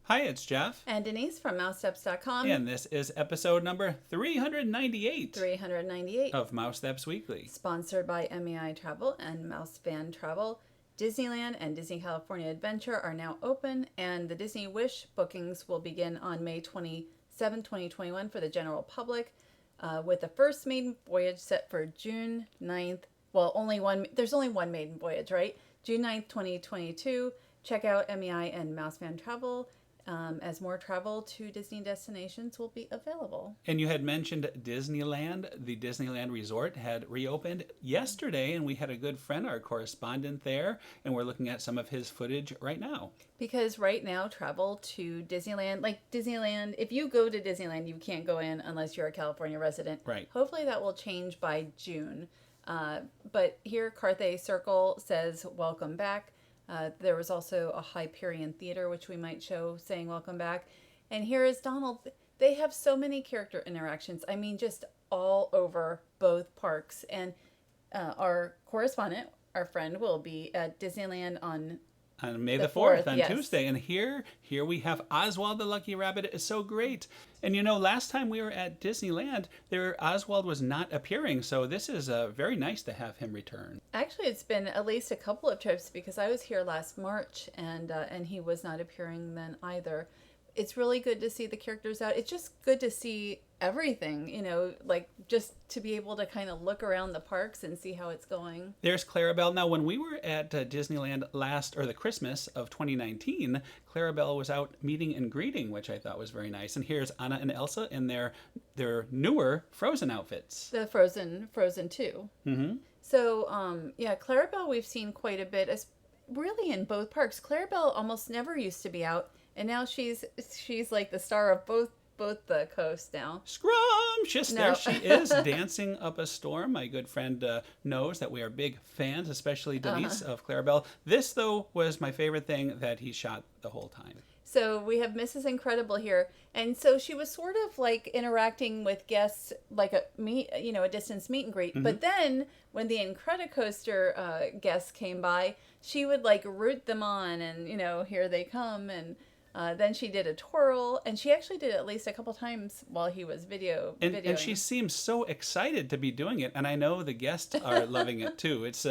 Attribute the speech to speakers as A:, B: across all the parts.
A: Hi, it's Jeff.
B: And Denise from Mousesteps.com.
A: And this is episode number 398
B: 398.
A: of Mousesteps Weekly.
B: Sponsored by MEI Travel and Mouse Van Travel. Disneyland and Disney California Adventure are now open, and the Disney Wish bookings will begin on May 27, 2021 for the general public, with the first maiden voyage set for June 9th. Well, there's only one maiden voyage, right? June 9th, 2022. Check out MEI and Mouse Van Travel as more travel to Disney destinations will be available.
A: And you had mentioned Disneyland. The Disneyland Resort had reopened yesterday, and we had a good friend, our correspondent there, and we're looking at some of his footage right now.
B: Because right now, travel to Disneyland, if you go to Disneyland, you can't go in unless you're a California resident.
A: Right.
B: Hopefully that will change by June. But here, Carthay Circle says, welcome back. There was also a Hyperion Theater, which we might show, saying welcome back. And here is Donald. They have so many character interactions. I mean, just all over both parks. And our correspondent, our friend, will be at Disneyland on
A: May the 4th, on
B: yes.
A: Tuesday. And here we have Oswald the Lucky Rabbit. It is so great. And last time we were at Disneyland, Oswald was not appearing. So this is very nice to have him return.
B: Actually, it's been at least a couple of trips because I was here last March and he was not appearing then either. It's really good to see the characters out. It's just good to see everything, just to be able to kind of look around the parks and see how it's going.
A: There's Clarabelle. Now, when we were at Disneyland the Christmas of 2019, Clarabelle was out meeting and greeting, which I thought was very nice. And here's Anna and Elsa in their newer Frozen outfits.
B: The Frozen 2.
A: Mm-hmm.
B: So, Clarabelle we've seen quite a bit, really in both parks. Clarabelle almost never used to be out, and now she's like the star of both the coasts now.
A: Scrumptious!
B: No.
A: There she is, dancing up a storm. My good friend knows that we are big fans, especially Denise, of Clarabelle. This, though, was my favorite thing that he shot the whole time.
B: So we have Mrs. Incredible here, and so she was sort of like interacting with guests, like a distance meet and greet. Mm-hmm. But then when the Incredicoaster guests came by, she would like root them on, and here they come, and then she did a twirl, and she actually did it at least a couple times while he was videoing.
A: And she seems so excited to be doing it, and I know the guests are loving it too. It's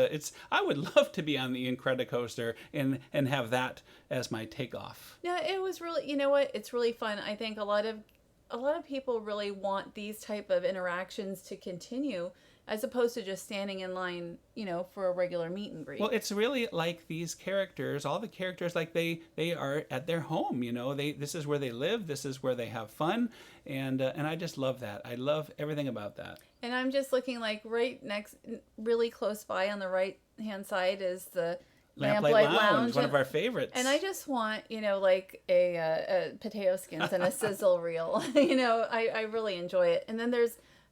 A: I would love to be on the Incredicoaster and have that as my takeoff.
B: Yeah, it was really, it's really fun. I think a lot of people really want these type of interactions to continue, as opposed to just standing in line, for a regular meet and greet.
A: Well, it's really like these characters, all the characters, like they are at their home, this is where they live, this is where they have fun, and I just love that. I love everything about that.
B: And I'm just looking like right next, really close by on the right-hand side is the
A: Lamplight Lounge, one of our favorites.
B: And I just want, like a potato skins and a sizzle reel. I really enjoy it. And then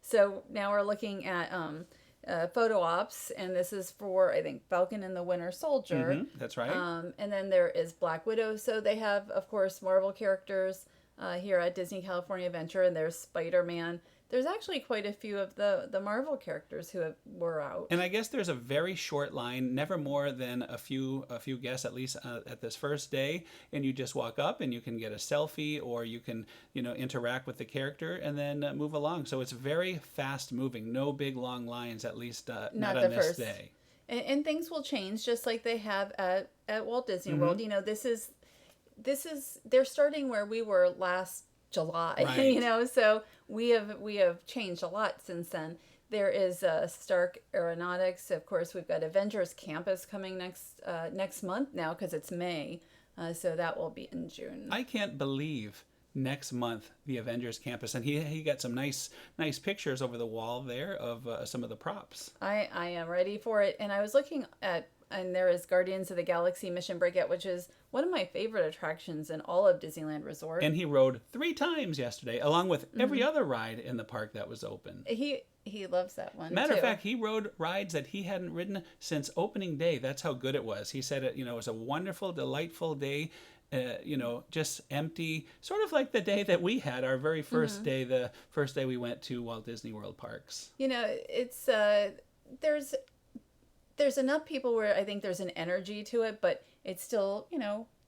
B: so now we're looking at photo ops, and this is for, I think, Falcon and the Winter Soldier.
A: Mm-hmm, that's right.
B: And then there is Black Widow. So they have, of course, Marvel characters here at Disney California Adventure, and there's Spider-Man. There's actually quite a few of the Marvel characters who were out.
A: And I guess there's a very short line, never more than a few guests, at least at this first day. And you just walk up and you can get a selfie, or you can, interact with the character and then move along. So it's very fast moving. No big long lines, at least not on this day.
B: And things will change just like they have at Walt Disney World. This is they're starting where we were last July,
A: right.
B: So we have changed a lot since then. There is Stark Aeronautics. Of course, we've got Avengers Campus coming next month now, because it's May, so that will be in June.
A: I can't believe next month the Avengers Campus, and he got some nice pictures over the wall there of some of the props.
B: I am ready for it, and I was looking at. And there is Guardians of the Galaxy Mission Breakout, which is one of my favorite attractions in all of Disneyland Resort.
A: And he rode 3 times yesterday, along with every other ride in the park that was open.
B: He loves that one,
A: Matter of fact, he rode rides that he hadn't ridden since opening day. That's how good it was. He said it was a wonderful, delightful day. Just empty, sort of like the day that we had, our very first day, the first day we went to Walt Disney World parks.
B: It's there's enough people where I think there's an energy to it, but it's still,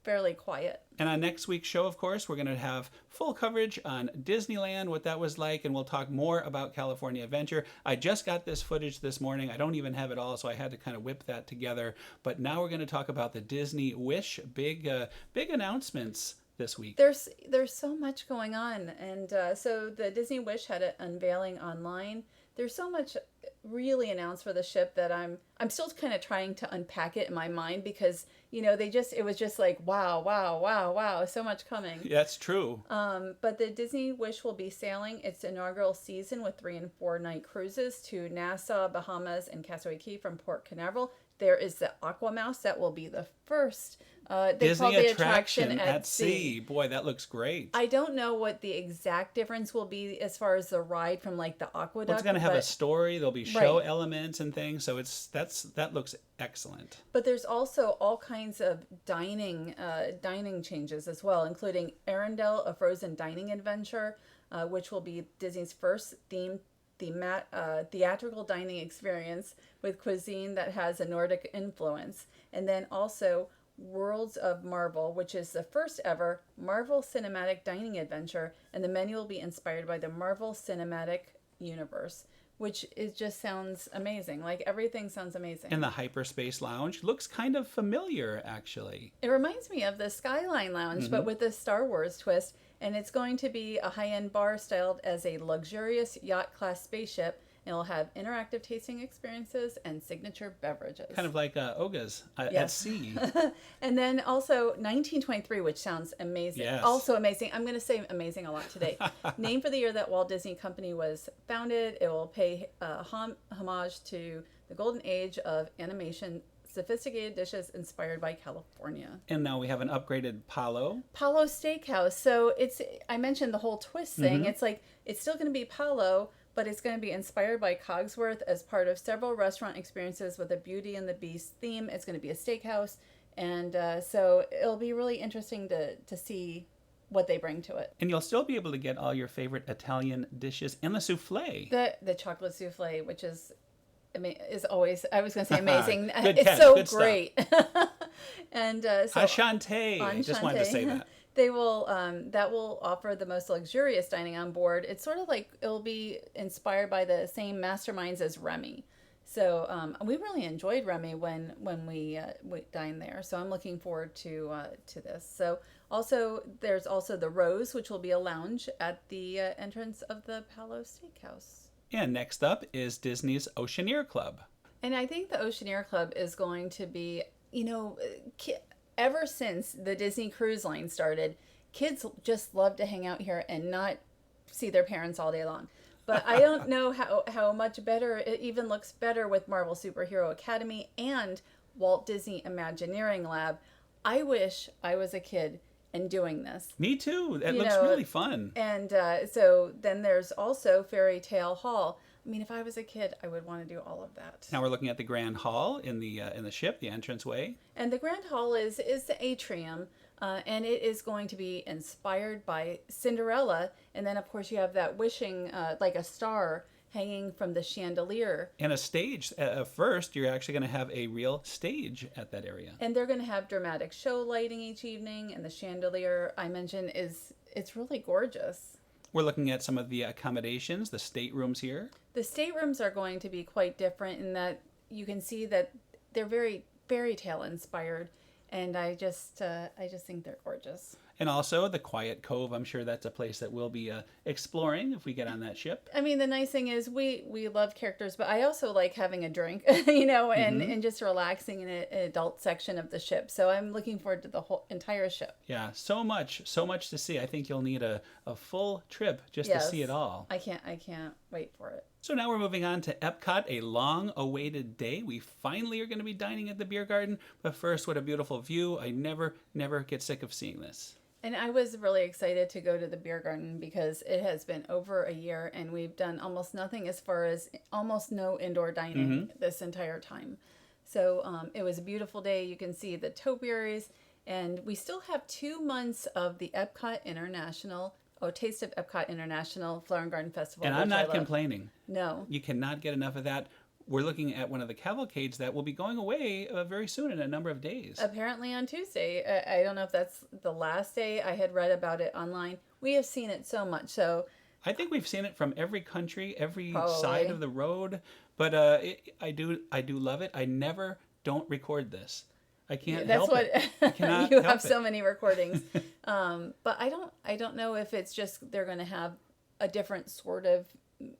B: fairly quiet.
A: And on next week's show, of course, we're going to have full coverage on Disneyland, what that was like, and we'll talk more about California Adventure. I just got this footage this morning. I don't even have it all, so I had to kind of whip that together. But now we're going to talk about the Disney Wish, big announcements this week.
B: There's so much going on, and so the Disney Wish had an unveiling online. There's so much really announced for the ship that I'm still kind of trying to unpack it in my mind, because it was just like wow, so much coming.
A: That's true.
B: But the Disney Wish will be sailing its inaugural season with 3 and 4 night cruises to Nassau, Bahamas, and Castaway Cay from Port Canaveral. There is the AquaMouse that will be the first
A: Disney attraction at sea. Boy, that looks great.
B: I don't know what the exact difference will be as far as the ride from like the aqueduct.
A: Well, it's going to have a story. There'll be show elements and things, so that looks excellent.
B: But there's also all kinds of dining changes as well, including Arendelle, a frozen dining adventure, which will be Disney's first theatrical dining experience with cuisine that has a Nordic influence. And then also Worlds of Marvel, which is the first ever Marvel Cinematic Dining Adventure, and the menu will be inspired by the Marvel Cinematic Universe, which just sounds amazing. Like, everything sounds amazing.
A: And the Hyperspace Lounge looks kind of familiar, actually.
B: It reminds me of the Skyline Lounge, but with a Star Wars twist, and it's going to be a high-end bar styled as a luxurious yacht-class spaceship. It'll have interactive tasting experiences and signature beverages.
A: Kind of like Oga's at sea.
B: And then also 1923, which sounds amazing.
A: Yes.
B: Also amazing. I'm going to say amazing a lot today. Named for the year that Walt Disney Company was founded, it will pay homage to the golden age of animation, sophisticated dishes inspired by California.
A: And now we have an upgraded Palo
B: Steakhouse. So I mentioned the whole twist thing. It's like, it's still going to be Palo, but it's going to be inspired by Cogsworth as part of several restaurant experiences with a Beauty and the Beast theme. It's going to be a steakhouse, and so it'll be really interesting to see what they bring to it.
A: And you'll still be able to get all your favorite Italian dishes and the souffle.
B: The chocolate souffle, which is always, I was going to say amazing.
A: Good
B: it's
A: catch.
B: so
A: Good
B: great. And so
A: Ashante. I just wanted to say that.
B: They will that will offer the most luxurious dining on board. It's sort of like it'll be inspired by the same masterminds as Remy. So we really enjoyed Remy when we dined there. So I'm looking forward to this. So there's also the Rose, which will be a lounge at the entrance of the Palo Steakhouse.
A: And next up is Disney's Oceaneer Club.
B: And I think the Oceaneer Club is going to be, ever since the Disney Cruise Line started, kids just love to hang out here and not see their parents all day long. But I don't know how much better, it even looks better with Marvel Superhero Academy and Walt Disney Imagineering Lab. I wish I was a kid and doing this.
A: Me too. It looks really fun.
B: And so then there's also Fairy Tale Hall. I mean, if I was a kid, I would want to do all of that.
A: Now we're looking at the Grand Hall in the ship, the entranceway.
B: And the Grand Hall is the atrium, and it is going to be inspired by Cinderella. And then, of course, you have that wishing, like a star hanging from the chandelier.
A: And a stage. First, you're actually going to have a real stage at that area.
B: And they're going to have dramatic show lighting each evening. And the chandelier, I mentioned, it's really gorgeous.
A: We're looking at some of the accommodations, the staterooms here.
B: The staterooms are going to be quite different in that you can see that they're very fairy tale inspired, and I just think they're gorgeous.
A: And also the Quiet Cove. I'm sure that's a place that we'll be exploring if we get on that ship.
B: I mean, the nice thing is we love characters, but I also like having a drink, and just relaxing in an adult section of the ship. So I'm looking forward to the whole entire ship.
A: Yeah, so much to see. I think you'll need a full trip just to see it all.
B: I can't wait for it.
A: So now we're moving on to Epcot, a long-awaited day. We finally are going to be dining at the Biergarten. But first, what a beautiful view. I never get sick of seeing this.
B: And I was really excited to go to the Biergarten because it has been over a year and we've done almost nothing as far as almost no indoor dining this entire time. So it was a beautiful day. You can see the topiaries, and we still have 2 months of the Taste of Epcot International Flower and Garden Festival.
A: And I'm not complaining.
B: No.
A: You cannot get enough of that. we're looking at one of the cavalcades that will be going away very soon in a number of days.
B: Apparently on Tuesday. I don't know if that's the last day. I had read about it online. We have seen it so much. So
A: I think we've seen it from every country, every
B: Probably.
A: side of the road. But I do love it. I never don't record this. I can't
B: that's
A: help
B: what
A: it. I cannot
B: you
A: help
B: have so
A: it.
B: many recordings. But I don't know if it's just they're going to have a different sort of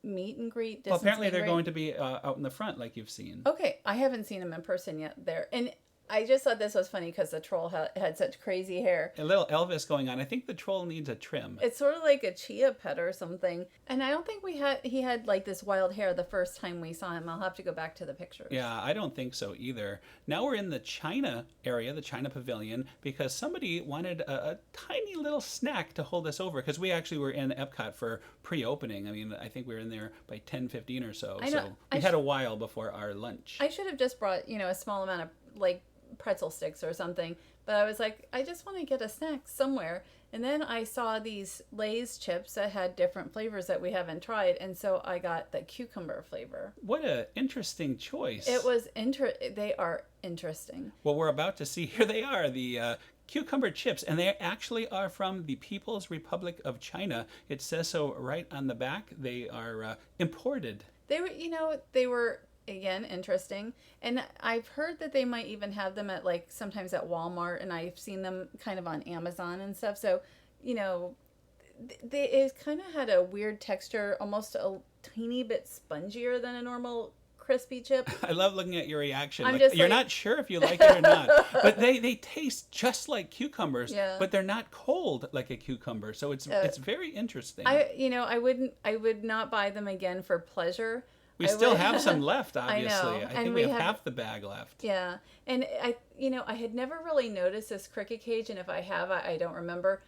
B: meet and greet.
A: Well, apparently
B: distance meet
A: they're
B: and
A: going
B: greet.
A: to be out in the front like you've seen.
B: Okay, I haven't seen him in person yet there. And I just thought this was funny because the troll had such crazy hair.
A: A little Elvis going on. I think the troll needs a trim.
B: It's sort of like a chia pet or something. And I don't think he had like this wild hair the first time we saw him. I'll have to go back to the pictures.
A: Yeah, I don't think so either. Now we're in the China area, the China Pavilion, because somebody wanted a tiny little snack to hold us over, because we actually were in Epcot for pre-opening. I mean, I think we were in there by 10:15 or so.
B: I know.
A: So we had a while before our lunch.
B: I should have just brought, a small amount of like pretzel sticks or something. But I was like, I just want to get a snack somewhere. And then I saw these Lay's chips that had different flavors that we haven't tried. And so I got the cucumber flavor.
A: What an interesting choice.
B: It was they are interesting.
A: Well, we're about to see, here they are, the cucumber chips, and they actually are from the People's Republic of China. It says so right on the back. They are imported.
B: They were again interesting, and I've heard that they might even have them at like sometimes at Walmart, and I've seen them kind of on Amazon and stuff. So it kind of had a weird texture, almost a tiny bit spongier than a normal crispy chip.
A: I love looking at your reaction.
B: I'm
A: Like,
B: just
A: you're
B: like-
A: not sure if you like it or not, but they taste just like cucumbers,
B: Yeah.
A: but they're not cold like a cucumber. So it's very interesting.
B: I would not buy them again for pleasure.
A: We
B: I
A: still
B: would-
A: have some left, obviously.
B: know,
A: I
B: and
A: think
B: we
A: we have
B: have-
A: half the bag left.
B: Yeah, and I had never really noticed this cricket cage, and if I have, I don't remember.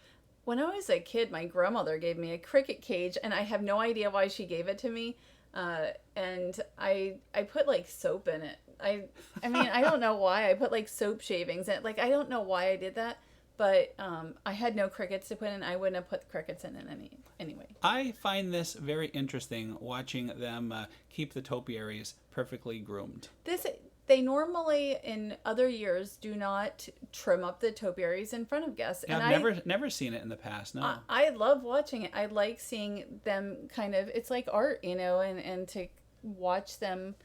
B: When I was a kid, my grandmother gave me a cricket cage, and I have no idea why she gave it to me. And I put like soap in it. I mean, I don't know why I put like soap shavings in it. Like, I don't know why I did that, but I had no crickets to put in. I wouldn't have put crickets in it anyway.
A: I find this very interesting, watching them keep the topiaries perfectly groomed.
B: They normally in other years do not trim up the topiaries in front of guests.
A: Yeah,
B: And
A: I've never seen it in the past, no.
B: I love watching it. I like seeing them kind of, it's like art, and to watch them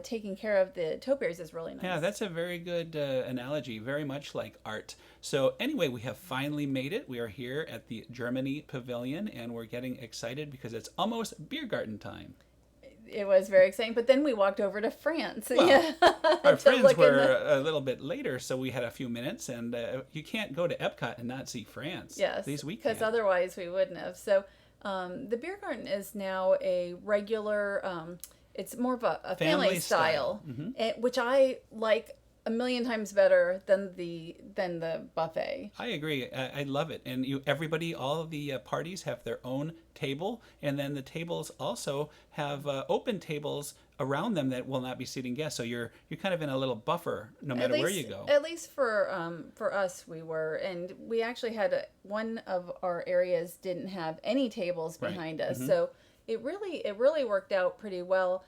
B: taking care of the topiaries is really nice.
A: Yeah, that's a very good analogy, very much like art. So anyway, we have finally made it. We are here at the Germany Pavilion, and we're getting excited because it's almost Biergarten time.
B: It was very exciting, but then we walked over to France.
A: Well,
B: yeah.
A: Our
B: To
A: friends
B: look in
A: were a little bit later, so we had a few minutes, and you can't go to Epcot and not see France.
B: Yes,
A: These weekends.
B: because otherwise we wouldn't have. So the Biergarten is now a regular, it's more of a family style, which I like a million times better than the buffet.
A: I agree. I love it. And everybody, all of the parties have their own table, and then the tables also have open tables around them that will not be seating guests. So you're kind of in a little buffer no matter where you go.
B: At least for us, we were, and we actually had one of our areas didn't have any tables behind us, so it really worked out pretty well.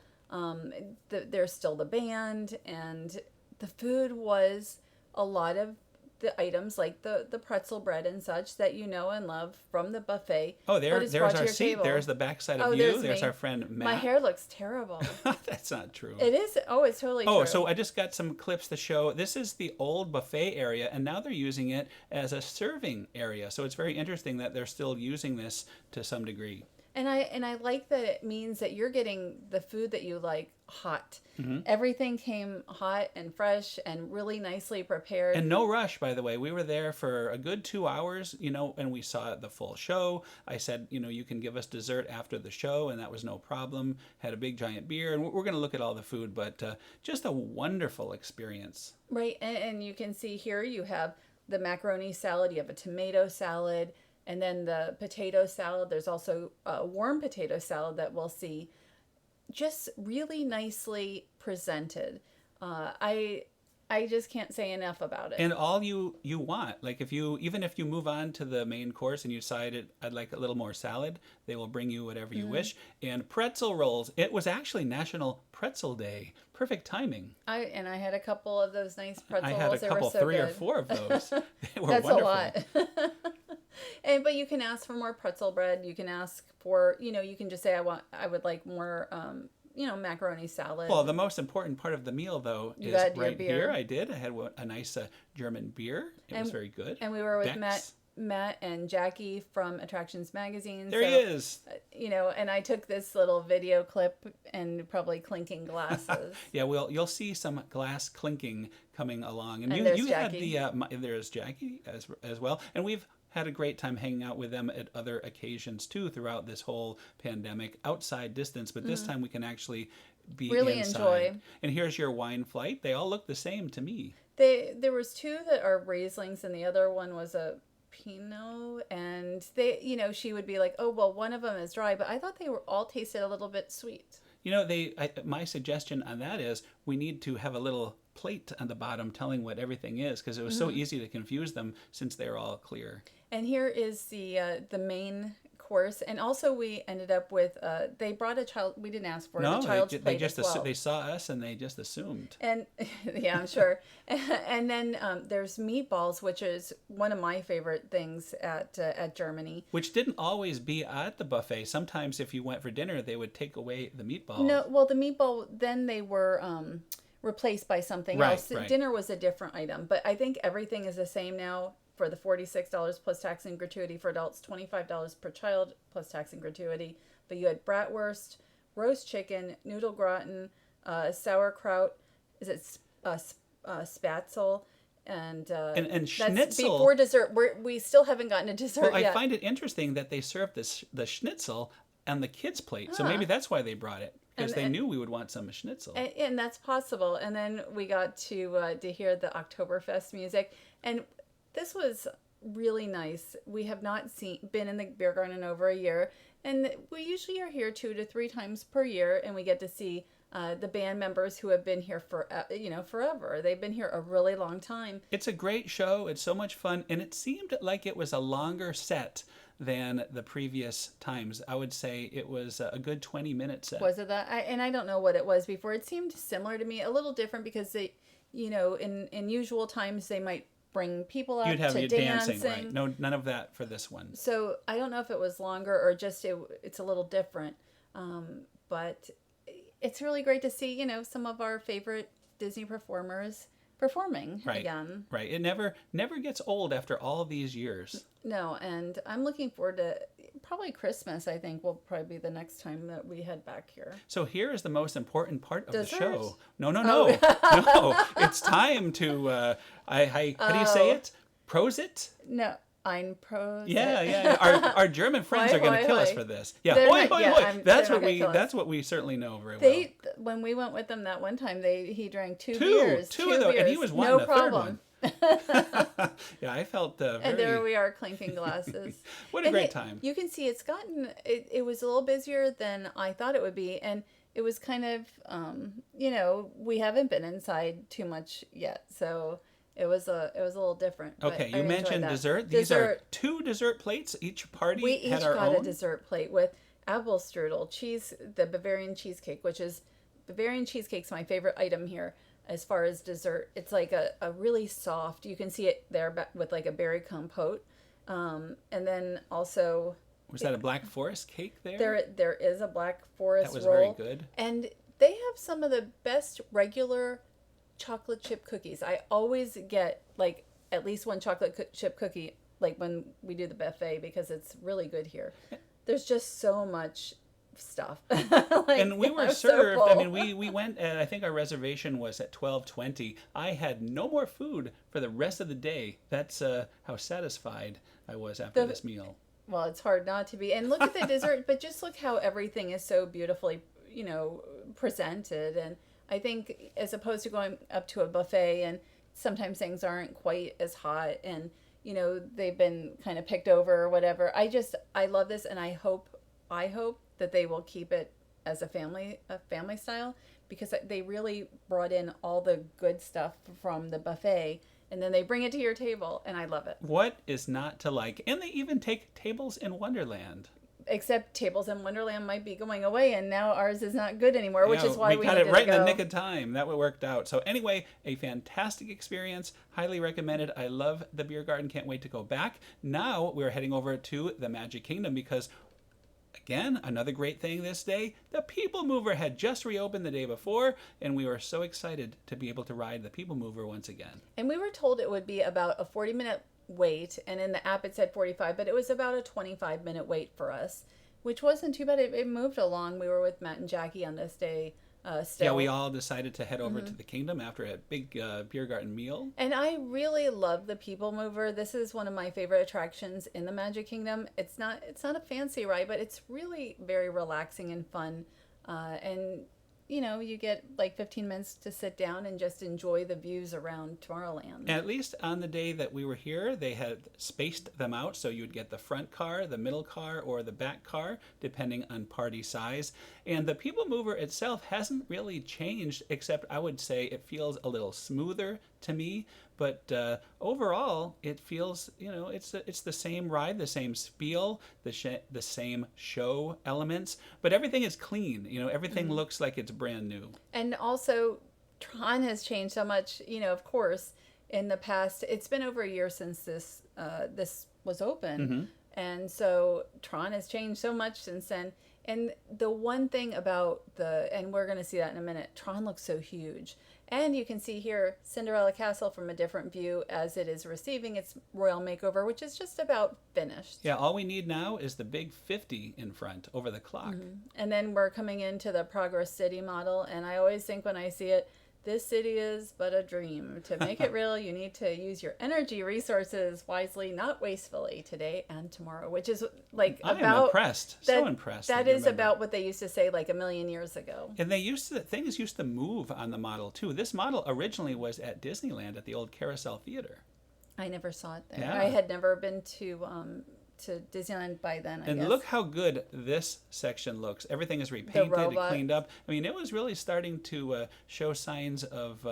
B: There's still the band, and the food was a lot of the items like the pretzel bread and such that you know and love from the buffet.
A: Oh,
B: but it's
A: there's
B: brought to
A: our
B: your
A: seat.
B: table.
A: There's the backside of
B: Oh,
A: you.
B: there's me.
A: Our friend Matt.
B: My hair looks terrible.
A: That's not true.
B: It is. Oh, it's totally
A: Oh,
B: true.
A: so I just got some clips to show. This is the old buffet area, and now they're using it as a serving area. So it's very interesting that they're still using this to some degree.
B: And I like that it means that you're getting the food that you like hot.
A: Mm-hmm.
B: Everything came hot and fresh and really nicely prepared.
A: And no rush, by the way. We were there for a good 2 hours, and we saw the full show. I said, you can give us dessert after the show, and that was no problem. Had a big giant beer, and we're going to look at all the food, but just a wonderful experience.
B: Right, and you can see here you have the macaroni salad, you have a tomato salad, and then the potato salad. There's also a warm potato salad that we'll see. Just really nicely presented. I I just can't say enough about it.
A: And all you want, like even if you move on to the main course and you decide I'd like a little more salad, they will bring you whatever you wish. And pretzel rolls. It was actually National Pretzel Day. Perfect timing.
B: I had a couple of those nice pretzel
A: I
B: rolls.
A: had a
B: They
A: couple,
B: were so
A: 3 or
B: good.
A: 4 of those. They were
B: That's
A: wonderful.
B: a lot. But you can ask for more pretzel bread. You can ask for, you can just say I would like more macaroni salad.
A: Well, the most important part of the meal, though,
B: You
A: is
B: got your
A: right
B: beer.
A: here. I did. I had a nice German beer. It was very good.
B: And we were with
A: Beck's.
B: Matt and Jackie from Attractions Magazine.
A: There he is.
B: And I took this little video clip and probably clinking glasses.
A: Yeah, well, you'll see some glass clinking coming along, and
B: there's
A: you had
B: Jackie.
A: there's Jackie as well, and we've had a great time hanging out with them at other occasions too throughout this whole pandemic, outside distance, but this time we can actually be
B: Really
A: inside.
B: enjoy.
A: And here's your wine flight. They all look the same to me.
B: There was 2 that are Rieslings and the other one was a Pinot, and she would be like, oh well, one of them is dry, but I thought they were all tasted a little bit sweet.
A: My suggestion on that is we need to have a little plate on the bottom telling what everything is, because it was so easy to confuse them since they're all clear.
B: And here is the main course, and also we ended up with they brought a child. We didn't ask for it.
A: No,
B: a child's
A: they
B: plate
A: just
B: as well.
A: they saw us and they just assumed.
B: And yeah, I'm sure. And then there's meatballs, which is one of my favorite things at Germany.
A: Which didn't always be at the buffet. Sometimes if you went for dinner, they would take away the meatball.
B: No, well, the meatball, then they were replaced by something else.
A: Right.
B: Dinner was a different item, but I think everything is the same now. For the $46 plus tax and gratuity for adults, $25 per child plus tax and gratuity. But you had bratwurst, roast chicken, noodle gratin, sauerkraut. Is it spatzel? And
A: and
B: that's
A: schnitzel.
B: before dessert. We still haven't gotten to dessert
A: Well,
B: yet.
A: I find it interesting that they served the schnitzel on the kids' plate. So maybe that's why they brought it, because they knew we would want some schnitzel.
B: And that's possible. And then we got to hear the Oktoberfest music, and this was really nice. We have not been in the Biergarten in over a year, and we usually are here 2 to 3 times per year, and we get to see the band members who have been here for forever. They've been here a really long time.
A: It's a great show. It's so much fun, and it seemed like it was a longer set than the previous times. I would say it was a good 20-minute set.
B: Was it that? I don't know what it was before. It seemed similar to me, a little different because they, in usual times they might bring people out
A: You'd have
B: to
A: you
B: dancing.
A: right? No, none of that for this one.
B: So I don't know if it was longer or just it's a little different, but it's really great to see some of our favorite Disney performers performing again.
A: Right. It never gets old after all these years.
B: No, and I'm looking forward to probably Christmas. I think will probably be the next time that we head back here.
A: So here is the most important part of
B: Dessert?
A: the show. No.
B: Oh.
A: No. It's time to how do you say it? Prosit?
B: No, ein Prosit.
A: Yeah. Our German friends
B: Hoi,
A: are going to
B: hoi,
A: kill us
B: hoi.
A: for this. Yeah,
B: They're
A: hoi,
B: not-
A: hoi,
B: yeah,
A: hoi.
B: I'm-
A: That's
B: they're
A: what
B: not gonna kill us.
A: that's what we certainly know very well.
B: When we went with them that one time, he drank two
A: Two
B: beers.
A: of them, and he was wanting
B: no
A: a third
B: problem.
A: one. Yeah, I felt very...
B: And there we are clinking glasses.
A: What a great time.
B: You can see it was a little busier than I thought it would be. And it was kind of, we haven't been inside too much yet. So it was a little different. but
A: Okay,
B: I
A: you
B: enjoyed
A: mentioned
B: that.
A: dessert. These are 2 dessert plates. Each party
B: We each
A: had our
B: got
A: own.
B: a dessert plate with apple strudel, the Bavarian cheesecake, which is Bavarian cheesecake's my favorite item here. As far as dessert, it's like a really soft, you can see it there with like a berry compote. And then also...
A: Was that a Black Forest cake there?
B: There is a Black Forest
A: That was
B: roll.
A: very good.
B: And they have some of the best regular chocolate chip cookies. I always get like at least one chocolate chip cookie like when we do the buffet because it's really good here. There's just so much stuff.
A: And we were
B: I'm so
A: served. I
B: full.
A: mean, we went. I think our reservation was at 12:20. I had no more food for the rest of the day. That's how satisfied I was after this meal.
B: Well, it's hard not to be. And look at the dessert, but just look how everything is so beautifully, presented. And I think as opposed to going up to a buffet and sometimes things aren't quite as hot and, they've been kind of picked over or whatever. I love this and I hope that they will keep it as a family style because they really brought in all the good stuff from the buffet, and then they bring it to your table, and I love it.
A: What is not to like? And they even take Tables in Wonderland.
B: Except Tables in Wonderland might be going away, and now ours is not good anymore, which is why we
A: got
B: needed
A: it right
B: to go.
A: in the nick of time. That worked out. So anyway, a fantastic experience. Highly recommended. I love the Biergarten. Can't wait to go back. Now we're heading over to the Magic Kingdom because, again, another great thing this day, the PeopleMover had just reopened the day before, and we were so excited to be able to ride the PeopleMover once again.
B: And we were told it would be about a 40-minute wait, and in the app it said 45, but it was about a 25-minute wait for us, which wasn't too bad. It moved along. We were with Matt and Jackie on this day still.
A: Yeah, we all decided to head over to the Kingdom after a big Biergarten meal.
B: And I really love the PeopleMover. This is one of my favorite attractions in the Magic Kingdom. It's not a fancy ride, but it's really very relaxing and fun. And you know, you get like 15 minutes to sit down and just enjoy the views around Tomorrowland.
A: And at least on the day that we were here, they had spaced them out so you'd get the front car, the middle car, or the back car, depending on party size. And the PeopleMover itself hasn't really changed, except I would say it feels a little smoother to me. But overall, it feels, you know, it's the same ride, the same spiel, the same show elements, but everything is clean. You know, everything looks like it's brand new.
B: And also, Tron has changed so much. You know, of course, in the past, it's been over a year since this was open, and so Tron has changed so much since then. And the one thing about and we're going to see that in a minute, Tron looks so huge. And you can see here Cinderella Castle from a different view as it is receiving its royal makeover, which is just about finished.
A: Yeah, all we need now is the big 50 in front over the clock.
B: And then we're coming into the Progress City model, and I always think when I see it, this city is but a dream. To make it real, you need to use your energy resources wisely, not wastefully, today and tomorrow, which is like
A: I am impressed. So impressed.
B: That is about what they used to say like a million years ago.
A: And things used to move on the model too. This model originally was at Disneyland at the old Carousel Theater.
B: I never saw it there.
A: Yeah.
B: I had never been to Disneyland by then, I guess.
A: And look how good this section looks. Everything is repainted and cleaned up. I mean, it was really starting to show signs of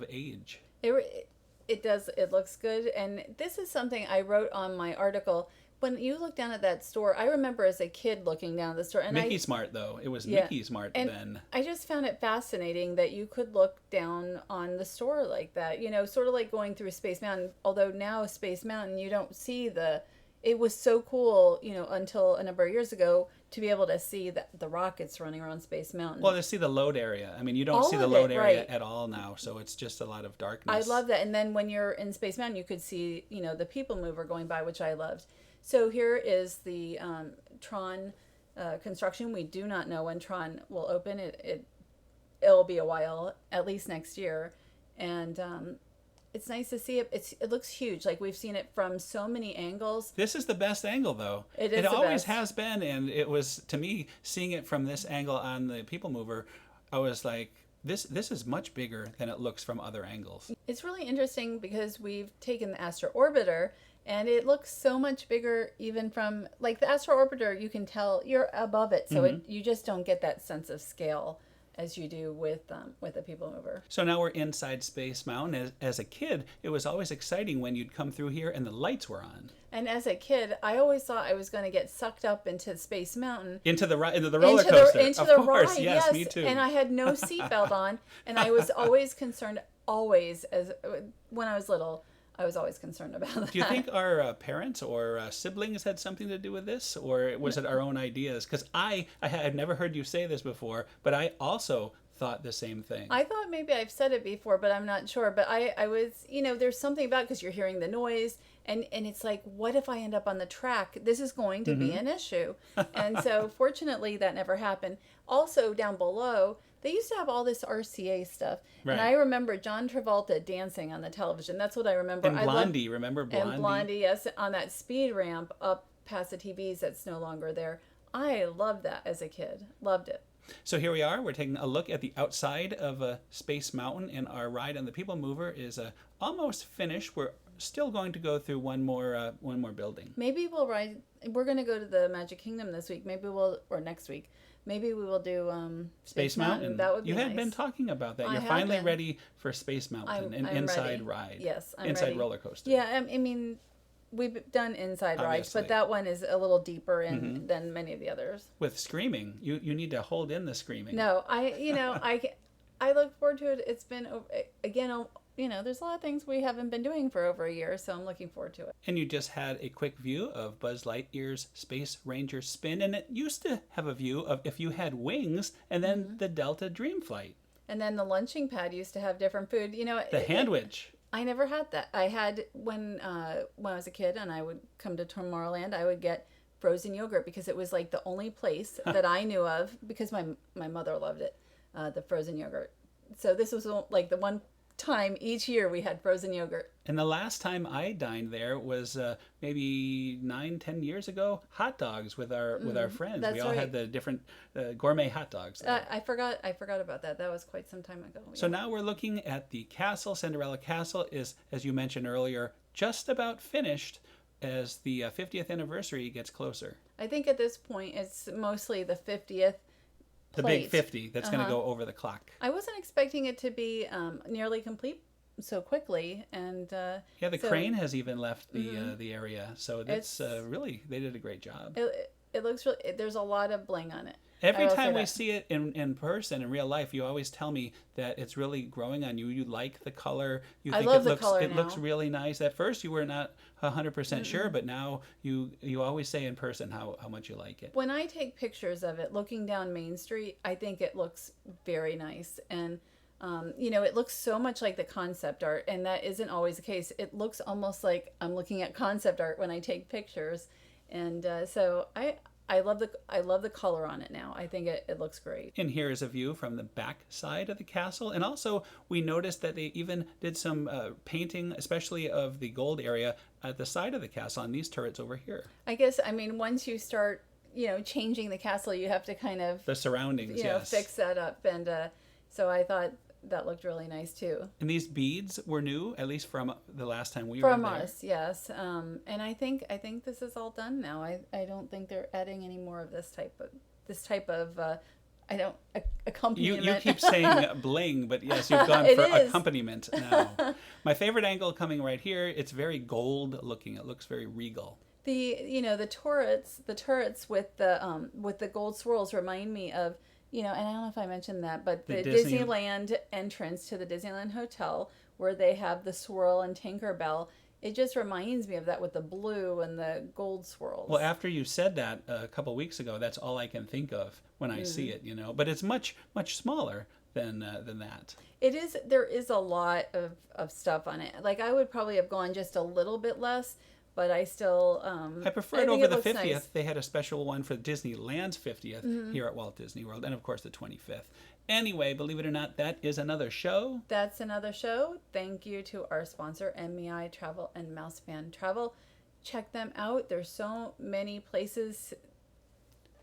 A: age.
B: It does. It looks good. And this is something I wrote on my article. When you look down at that store, I remember as a kid looking down at the store. And
A: Mickey Smart, though. It was Mickey Smart then.
B: I just found it fascinating that you could look down on the store like that. You know, sort of like going through Space Mountain. Although now Space Mountain, you don't see it was so cool, you know, until a number of years ago to be able to see the rockets running around Space Mountain.
A: Well, to see the load area. I mean, you don't see the load area at all now, so it's just a lot of darkness.
B: I love that. And then when you're in Space Mountain, you could see, you know, the PeopleMover going by, which I loved. So here is the Tron construction. We do not know when Tron will open. It'll be a while, at least next year. And it's nice to see it. It looks huge. Like we've seen it from so many angles.
A: This is the best angle, though.
B: It
A: always has been, and it was, to me, seeing it from this angle on the PeopleMover, I was like, this is much bigger than it looks from other angles.
B: It's really interesting because we've taken the Astro Orbiter, and it looks so much bigger even from, like the Astro Orbiter, you can tell you're above it, so you just don't get that sense of scale as you do with the PeopleMover.
A: So now we're inside Space Mountain. As a kid, it was always exciting when you'd come through here and the lights were on.
B: And as a kid, I always thought I was going to get sucked up into Space Mountain.
A: Into the roller coaster.
B: Into the
A: course.
B: ride,
A: Yes, me too.
B: And I had no seatbelt on, and I was always concerned, when I was little, I was always concerned about that.
A: Do you think our parents or siblings had something to do with this, or was it our own ideas? Because I had never heard you say this before, but I also thought the same thing.
B: I thought maybe I've said it before, but I'm not sure. But I was, you know, there's something about, because you're hearing the noise, and it's like, what if I end up on the track? This is going to be an issue. And so fortunately that never happened. Also down below, they used to have all this RCA stuff. Right. And I remember John Travolta dancing on the television. That's what I remember.
A: And Blondie, remember Blondie?
B: And Blondie, yes, on that speed ramp up past the TVs that's no longer there. I loved that as a kid. Loved it.
A: So here we are. We're taking a look at the outside of Space Mountain, and our ride on the PeopleMover is almost finished. We're still going to go through one more building.
B: Maybe we'll ride. We're going to go to the Magic Kingdom this week. Or next week. Maybe we will do
A: Space Mountain.
B: That would be
A: You had
B: nice.
A: been talking about that.
B: I
A: You're
B: have
A: finally
B: been.
A: ready for Space Mountain, an
B: I'm
A: inside
B: ready.
A: ride.
B: Yes, I'm
A: inside
B: ready.
A: roller coaster.
B: Yeah, I mean, we've done inside rides,
A: Obviously.
B: but that one is a little deeper in than many of the others.
A: With screaming, you need to hold in the screaming.
B: No, I look forward to it. It's been again, there's a lot of things we haven't been doing for over a year, so I'm looking forward to it.
A: And you just had a quick view of Buzz Lightyear's Space Ranger spin, and it used to have a view of if you had wings, and then the Delta Dream Flight.
B: And then the lunching pad used to have different food.
A: The Handwich.
B: I never had that. I had when I was a kid and I would come to Tomorrowland, I would get frozen yogurt because it was like the only place that I knew of, because my mother loved it, the frozen yogurt. So this was like the one time each year we had frozen yogurt.
A: And the last time I dined there was maybe 9-10 years ago. Hot dogs with our friends.
B: That's
A: We all
B: right.
A: had the different gourmet hot dogs there.
B: I forgot about that. That was quite some time ago.
A: So now we're looking at the castle. Cinderella Castle is, as you mentioned earlier, just about finished as the 50th anniversary gets closer.
B: I think at this point it's mostly the 50th.
A: The
B: plate.
A: big 50 that's going to go over the clock.
B: I wasn't expecting it to be nearly complete so quickly, and
A: Yeah, the crane has even left the area, so that's really, they did a great job.
B: it looks really. There's a lot of bling on it.
A: Every
B: I will
A: time
B: say
A: we
B: that.
A: see it in person, in real life, you always tell me that it's really growing on you. You like the color. You
B: I
A: think
B: love
A: it
B: the
A: looks
B: color
A: it looks
B: now.
A: really nice. At first, you were not 100% sure, but now you always say in person how much you like it.
B: When I take pictures of it, looking down Main Street, I think it looks very nice, and it looks so much like the concept art, and that isn't always the case. It looks almost like I'm looking at concept art when I take pictures, and so I love the color on it now. I think it looks great.
A: And here is a view from the back side of the castle. And also, we noticed that they even did some painting, especially of the gold area at the side of the castle on these turrets over here.
B: I guess, once you start, changing the castle, you have to kind of,
A: The surroundings, yes.
B: fix that up. And so I thought that looked really nice too.
A: And these beads were new, at least from the last time we were
B: From
A: there.
B: us, yes. And I think this is all done now. I don't think they're adding any more of this type of accompaniment.
A: You keep saying bling, but yes, you've gone
B: It
A: for
B: is.
A: accompaniment now. My favorite angle coming right here, it's very gold looking. It looks very regal.
B: The turrets with the gold swirls remind me of, and I don't know if I mentioned that, but the Disneyland entrance to the Disneyland Hotel, where they have the swirl and Tinkerbell. It just reminds me of that with the blue and the gold swirls.
A: Well, after you said that a couple weeks ago, that's all I can think of when I see it, But it's much, much smaller than that.
B: It is. There is a lot of stuff on it. Like, I would probably have gone just a little bit less, but I still.
A: I prefer
B: I
A: it
B: think
A: over the
B: looks
A: 50th.
B: nice.
A: They had a special one for Disneyland's 50th here at Walt Disney World, and of course the 25th. Anyway, believe it or not, that is another show.
B: That's another show. Thank you to our sponsor, MEI Travel and Mouseband Travel. Check them out. There's so many places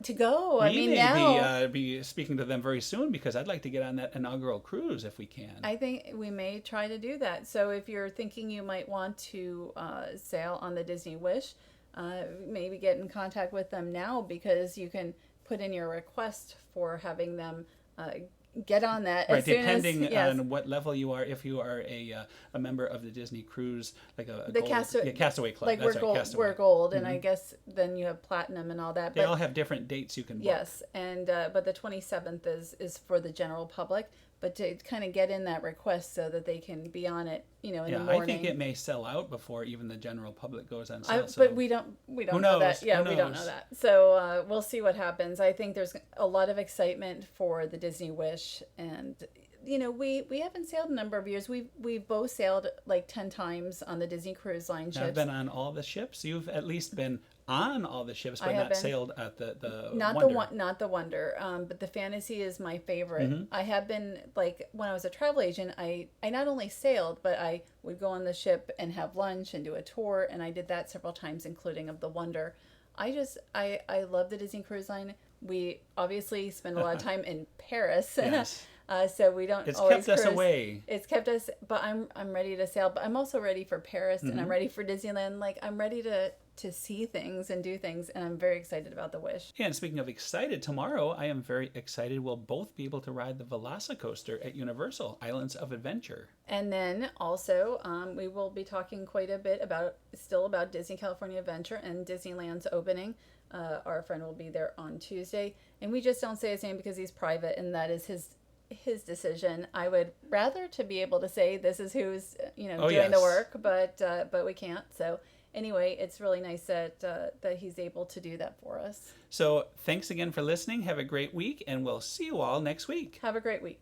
B: to go.
A: We may
B: now
A: be speaking to them very soon because I'd like to get on that inaugural cruise if we can.
B: I think we may try to do that. So if you're thinking you might want to sail on the Disney Wish, maybe get in contact with them now, because you can put in your request for having them get on that.
A: Right,
B: as soon
A: depending
B: as, yes.
A: on what level you are. If you are a member of the Disney Cruise, like a
B: The
A: gold,
B: Castaway
A: Club,
B: like
A: that's
B: we're
A: right,
B: gold,
A: Castaway.
B: we're gold, and I guess then you have platinum and all that.
A: They
B: But
A: all have different dates you can book.
B: yes, and but the 27th is for the general public. But to kind of get in that request so that they can be on it, in the morning.
A: I think it may sell out before even the general public goes on sale.
B: But we don't know that. Yeah,
A: Who
B: we don't
A: knows?
B: know that. So we'll see what happens. I think there's a lot of excitement for the Disney Wish, and we haven't sailed a number of years. We've both sailed like 10 times on the Disney Cruise Line ships.
A: I've been on all the ships. You've at least been on all the ships, but
B: I have
A: not
B: been.
A: sailed at the
B: Not
A: Wonder.
B: not the Wonder, but the Fantasy is my favorite.
A: Mm-hmm.
B: I have been, like, when I was a travel agent, I not only sailed, but I would go on the ship and have lunch and do a tour, and I did that several times, including of the Wonder. I love the Disney Cruise Line. We obviously spend a lot of time in Paris.
A: Yes.
B: So we don't
A: It's
B: always
A: kept us
B: cruise.
A: away.
B: It's kept us, but I'm ready to sail. But I'm also ready for Paris, and
A: Mm-hmm.
B: I'm ready for Disneyland. Like, I'm ready to to see things and do things, and I'm very excited about the Wish.
A: And speaking of excited, tomorrow I am very excited we'll both be able to ride the Velocicoaster at Universal Islands of Adventure.
B: And then also, we will be talking quite a bit about Disney California Adventure and Disneyland's opening. Our friend will be there on Tuesday, and we just don't say his name because he's private, and that is his decision. I would rather to be able to say this is who's doing the work, but we can't. So anyway, it's really nice that he's able to do that for us.
A: So thanks again for listening. Have a great week, and we'll see you all next week.
B: Have a great week.